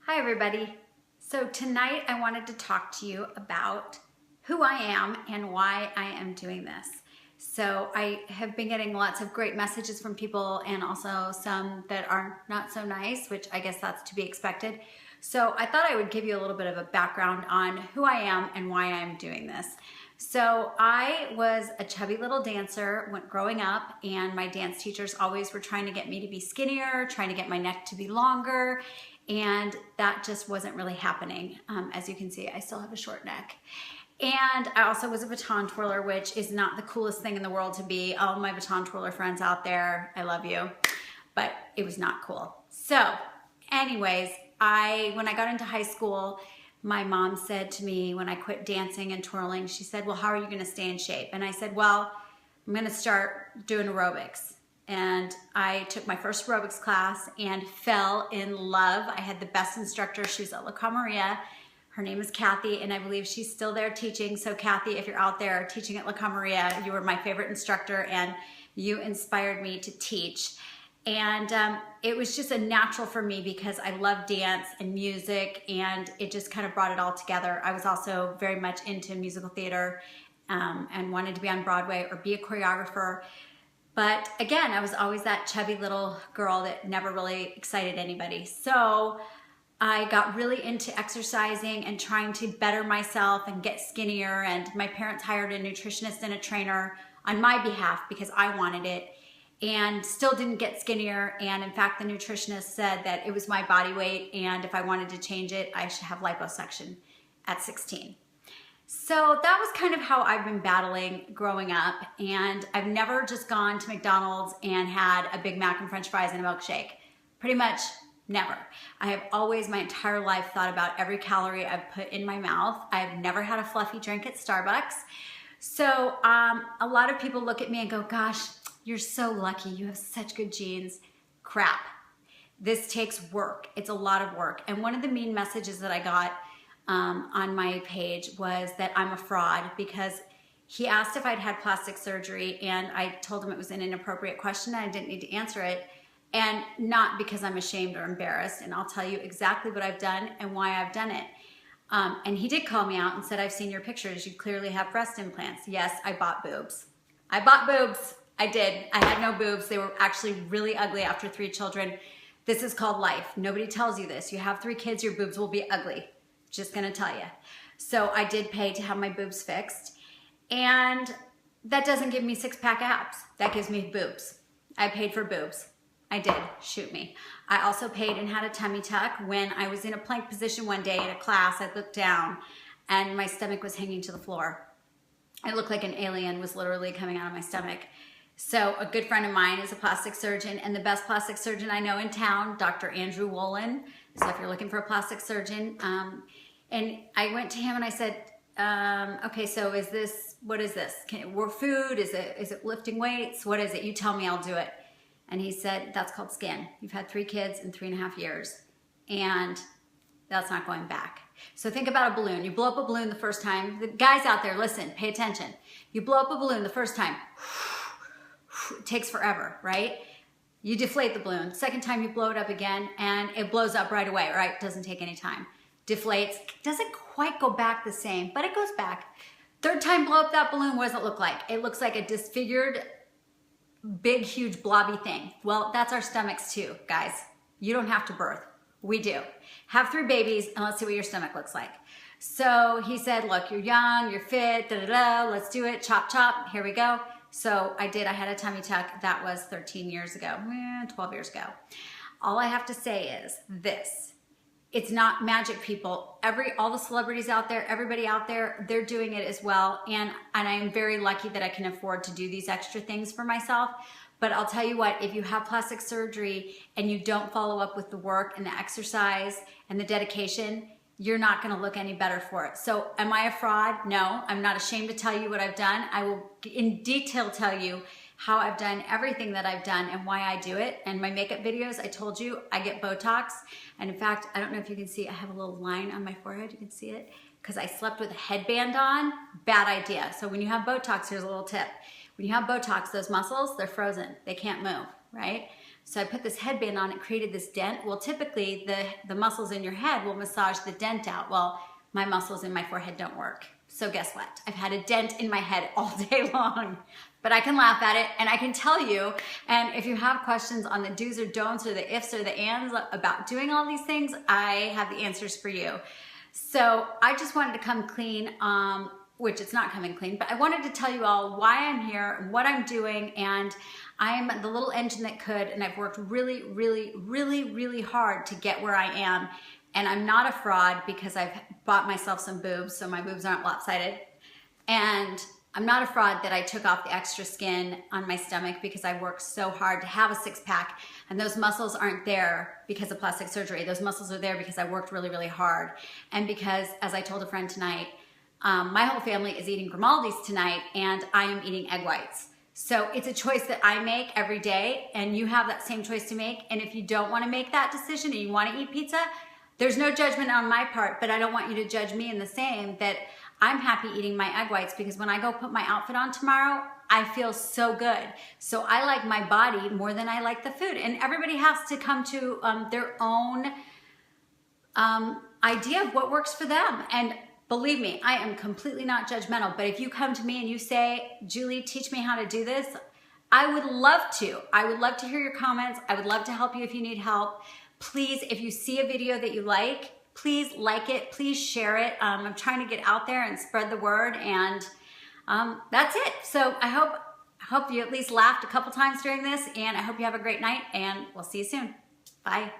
Hi everybody. So tonight I wanted to talk to you about who I am and why I am doing this. So I have been getting lots of great messages from people and also some that are not so nice, which I guess that's to be expected. So I thought I would give you a little bit of a background on who I am and why I'm doing this. So I was a chubby little dancer when growing up, and my dance teachers always were trying to get me to be skinnier, trying to get my neck to be longer, and that just wasn't really happening. As you can see, I still have a short neck. And I also was a baton twirler, which is not the coolest thing in the world to be. All my baton twirler friends out there, I love you, but it was not cool. So anyways, when I got into high school, my mom said to me when I quit dancing and twirling, she said, well, how are you gonna stay in shape? And I said, well, I'm gonna start doing aerobics. And I took my first aerobics class and fell in love. I had the best instructor. She was at La Camaria. Her name is Kathy, and I believe she's still there teaching. So Kathy, if you're out there teaching at La Camaria, you were my favorite instructor and you inspired me to teach. And it was just a natural for me because I love dance and music, and it just kind of brought it all together. I was also very much into musical theater and wanted to be on Broadway or be a choreographer. But again, I was always that chubby little girl that never really excited anybody. So I got really into exercising and trying to better myself and get skinnier. And my parents hired a nutritionist and a trainer on my behalf because I wanted it, and still didn't get skinnier. And in fact, the nutritionist said that it was my body weight, and if I wanted to change it, I should have liposuction at 16. So that was kind of how I've been battling growing up, and I've never just gone to McDonald's and had a Big Mac and French fries and a milkshake. Pretty much never. I have always, my entire life, thought about every calorie I've put in my mouth. I've never had a fluffy drink at Starbucks. So a lot of people look at me and go, gosh, you're so lucky. You have such good genes. Crap. This takes work. It's a lot of work. And one of the mean messages that I got on my page was that I'm a fraud, because he asked if I'd had plastic surgery, and I told him it was an inappropriate question and I didn't need to answer it, and not because I'm ashamed or embarrassed. And I'll tell you exactly what I've done and why I've done it. And he did call me out and said, I've seen your pictures. You clearly have breast implants. Yes, I bought boobs. I bought boobs. I did. I had no boobs. They were actually really ugly after 3 children. This is called life. Nobody tells you this. You have 3 kids, your boobs will be ugly. Just gonna tell you. So I did pay to have my boobs fixed, and that doesn't give me 6-pack abs. That gives me boobs. I paid for boobs. I did. Shoot me. I also paid and had a tummy tuck. When I was in a plank position one day in a class, I looked down and my stomach was hanging to the floor. It looked like an alien was literally coming out of my stomach. So a good friend of mine is a plastic surgeon, and the best plastic surgeon I know in town, Dr. Andrew Wolin. So if you're looking for a plastic surgeon, and I went to him and I said, okay, so what is this? Food? Is it lifting weights? What is it? You tell me, I'll do it. And he said, that's called skin. You've had 3 kids in 3.5 years, and that's not going back. So think about a balloon. You blow up a balloon the first time. The guys out there, listen, pay attention. You blow up a balloon the first time. It takes forever, right? You deflate the balloon. Second time you blow it up again and it blows up right away, right? It doesn't take any time. Deflates, doesn't quite go back the same, but it goes back. Third time blow up that balloon, what does it look like? It looks like a disfigured, big, huge, blobby thing. Well, that's our stomachs too, guys. You don't have to birth. We do. Have 3 babies and let's see what your stomach looks like. So he said, look, you're young, you're fit, let's do it, chop, chop, here we go. So I did. I had a tummy tuck. That was 13 years ago, 12 years ago. All I have to say is this. It's not magic, people. All the celebrities out there, everybody out there, they're doing it as well. And I am very lucky that I can afford to do these extra things for myself. But I'll tell you what, if you have plastic surgery and you don't follow up with the work and the exercise and the dedication, you're not gonna look any better for it. So am I a fraud? No, I'm not ashamed to tell you what I've done. I will in detail tell you how I've done everything that I've done and why I do it. And my makeup videos, I told you, I get Botox. And in fact, I don't know if you can see, I have a little line on my forehead, you can see it, because I slept with a headband on. Bad idea. So when you have Botox, here's a little tip. When you have Botox, those muscles, they're frozen. They can't move, right? So I put this headband on, it created this dent. Well, typically the muscles in your head will massage the dent out. Well, my muscles in my forehead don't work. So guess what? I've had a dent in my head all day long, but I can laugh at it and I can tell you. And if you have questions on the do's or don'ts or the ifs or the ands about doing all these things, I have the answers for you. So I just wanted to come clean, which it's not coming clean, but I wanted to tell you all why I'm here, what I'm doing, and I'm the little engine that could, and I've worked really, really, really, really hard to get where I am. And I'm not a fraud because I've bought myself some boobs, so my boobs aren't lopsided. And I'm not a fraud that I took off the extra skin on my stomach because I worked so hard to have a six-pack, and those muscles aren't there because of plastic surgery. Those muscles are there because I worked really, really hard. And because, as I told a friend tonight, my whole family is eating Grimaldi's tonight, and I am eating egg whites. So it's a choice that I make every day, and you have that same choice to make. And if you don't want to make that decision and you want to eat pizza, there's no judgment on my part, but I don't want you to judge me in the same, that I'm happy eating my egg whites because when I go put my outfit on tomorrow, I feel so good. So I like my body more than I like the food. And everybody has to come to their own idea of what works for them. And believe me, I am completely not judgmental, but if you come to me and you say, Julie, teach me how to do this, I would love to. I would love to hear your comments. I would love to help you if you need help. Please, if you see a video that you like, please like it, please share it. I'm trying to get out there and spread the word, and that's it. So I hope you at least laughed a couple times during this, and I hope you have a great night, and we'll see you soon. Bye.